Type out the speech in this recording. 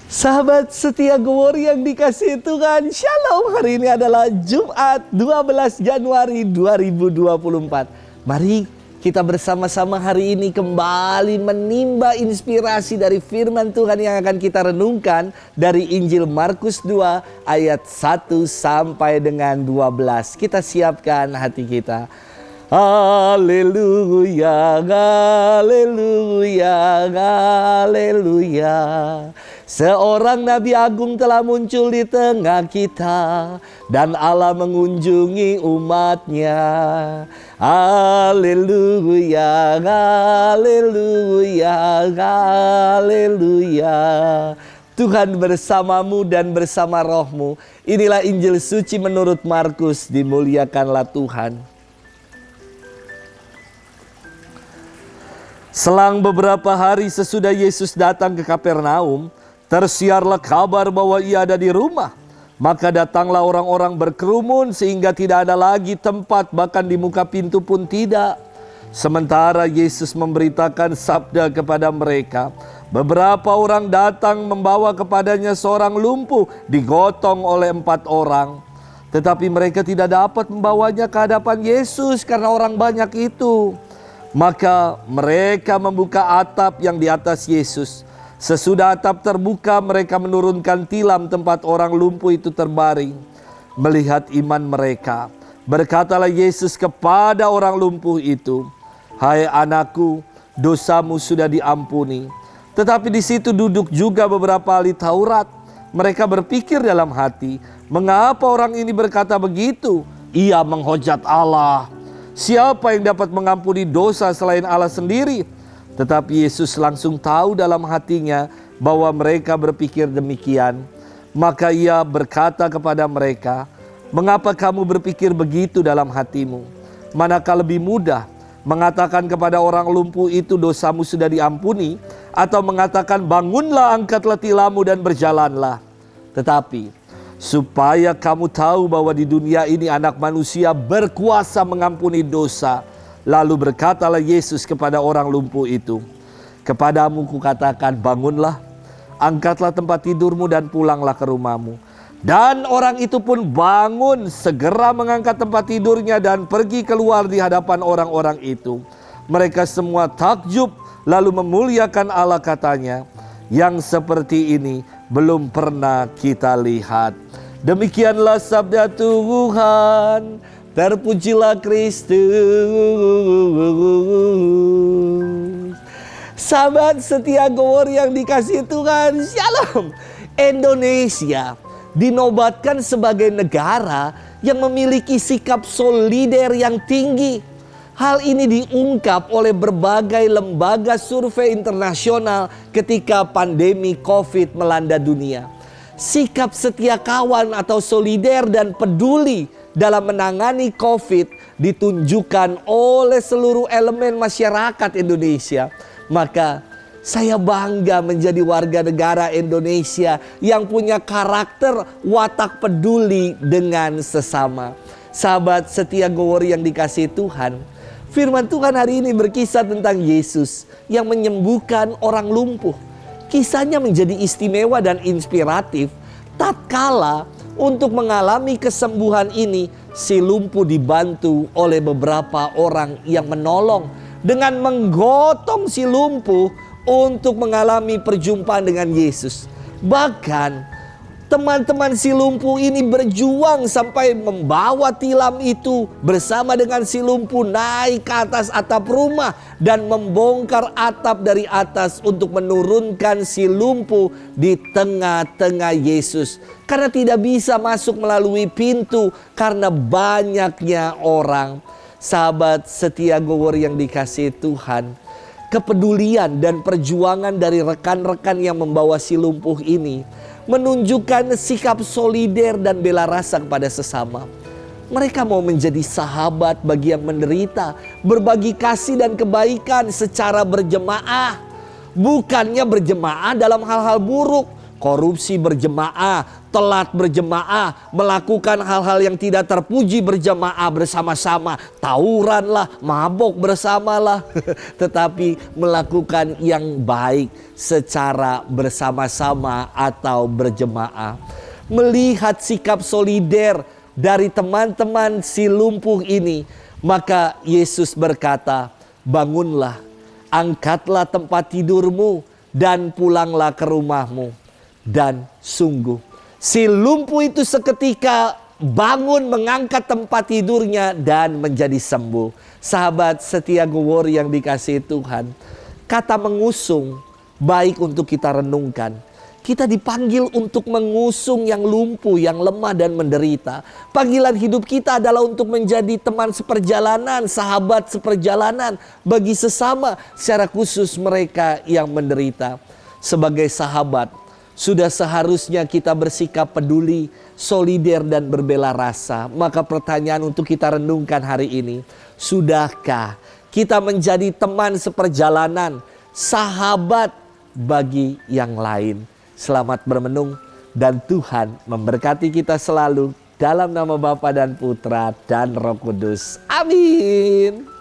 Sahabat setia Glory yang dikasihi Tuhan, Shalom. Hari ini adalah Jumat 12 Januari 2024. Mari kita bersama-sama hari ini kembali menimba inspirasi dari firman Tuhan yang akan kita renungkan dari Injil Markus 2 ayat 1 sampai dengan 12. Kita siapkan hati kita. Haleluya, haleluya, haleluya. Seorang Nabi Agung telah muncul di tengah kita, dan Allah mengunjungi umatnya. Haleluya, haleluya, haleluya. Tuhan bersamamu dan bersama rohmu. Inilah Injil suci menurut Markus. Dimuliakanlah Tuhan. Selang beberapa hari sesudah Yesus datang ke Kapernaum, tersiarlah kabar bahwa ia ada di rumah. Maka datanglah orang-orang berkerumun sehingga tidak ada lagi tempat, bahkan di muka pintu pun tidak. Sementara Yesus memberitakan sabda kepada mereka, beberapa orang datang membawa kepadanya seorang lumpuh digotong oleh 4 orang. Tetapi mereka tidak dapat membawanya ke hadapan Yesus karena orang banyak itu. Maka mereka membuka atap yang di atas Yesus. Sesudah atap terbuka, mereka menurunkan tilam tempat orang lumpuh itu terbaring. Melihat iman mereka, berkatalah Yesus kepada orang lumpuh itu, "Hai anakku, dosamu sudah diampuni." Tetapi di situ duduk juga beberapa ahli Taurat. Mereka berpikir dalam hati, "Mengapa orang ini berkata begitu? Ia menghujat Allah. Siapa yang dapat mengampuni dosa selain Allah sendiri?" Tetapi Yesus langsung tahu dalam hatinya bahwa mereka berpikir demikian. Maka ia berkata kepada mereka, "Mengapa kamu berpikir begitu dalam hatimu? Manakah lebih mudah mengatakan kepada orang lumpuh itu, dosamu sudah diampuni, atau mengatakan, bangunlah, angkatlah tilammu dan berjalanlah? Tetapi supaya kamu tahu bahwa di dunia ini Anak Manusia berkuasa mengampuni dosa." Lalu berkatalah Yesus kepada orang lumpuh itu, "Kepadamu kukatakan, bangunlah, angkatlah tempat tidurmu dan pulanglah ke rumahmu." Dan orang itu pun bangun, segera mengangkat tempat tidurnya dan pergi keluar di hadapan orang-orang itu. Mereka semua takjub, lalu memuliakan Allah, katanya, "Yang seperti ini belum pernah kita lihat." Demikianlah sabda Tuhan. Terpujilah Kristus. Sahabat setia Glory yang dikasihi Tuhan, Shalom. Indonesia dinobatkan sebagai negara yang memiliki sikap solider yang tinggi. Hal ini diungkap oleh berbagai lembaga survei internasional ketika pandemi COVID melanda dunia. Sikap setia kawan atau solider dan peduli dalam menangani COVID ditunjukkan oleh seluruh elemen masyarakat Indonesia. Maka saya bangga menjadi warga negara Indonesia yang punya karakter watak peduli dengan sesama. Sahabat setia Glory yang dikasihi Tuhan, firman Tuhan hari ini berkisah tentang Yesus yang menyembuhkan orang lumpuh. Kisahnya menjadi istimewa dan inspiratif tatkala untuk mengalami kesembuhan ini, si lumpuh dibantu oleh beberapa orang yang menolong dengan menggotong si lumpuh untuk mengalami perjumpaan dengan Yesus. Bahkan teman-teman si lumpuh ini berjuang sampai membawa tilam itu bersama dengan si lumpuh naik ke atas atap rumah dan membongkar atap dari atas untuk menurunkan si lumpuh di tengah-tengah Yesus. Karena tidak bisa masuk melalui pintu karena banyaknya orang. Sahabat setia Glory yang dikasihi Tuhan, kepedulian dan perjuangan dari rekan-rekan yang membawa si lumpuh ini menunjukkan sikap solider dan bela rasa kepada sesama. Mereka mau menjadi sahabat bagi yang menderita, berbagi kasih dan kebaikan secara berjemaah. Bukannya berjemaah dalam hal-hal buruk, korupsi berjemaah, telat berjemaah, melakukan hal-hal yang tidak terpuji berjemaah bersama-sama, tawuranlah, mabok bersamalah, tetapi melakukan yang baik secara bersama-sama atau berjemaah. Melihat sikap solider dari teman-teman si lumpuh ini, maka Yesus berkata, bangunlah, angkatlah tempat tidurmu, dan pulanglah ke rumahmu. Dan sungguh, si lumpuh itu seketika bangun, mengangkat tempat tidurnya, dan menjadi sembuh. Sahabat setia Guwori yang dikasihi Tuhan, kata mengusung baik untuk kita renungkan. Kita dipanggil untuk mengusung yang lumpuh, yang lemah dan menderita. Panggilan hidup kita adalah untuk menjadi teman seperjalanan, sahabat seperjalanan bagi sesama, secara khusus mereka yang menderita. Sebagai sahabat, sudah seharusnya kita bersikap peduli, solider dan berbela rasa. Maka pertanyaan untuk kita renungkan hari ini, sudahkah kita menjadi teman seperjalanan, sahabat bagi yang lain? Selamat bermenung dan Tuhan memberkati kita selalu dalam nama Bapa dan Putra dan Roh Kudus. Amin.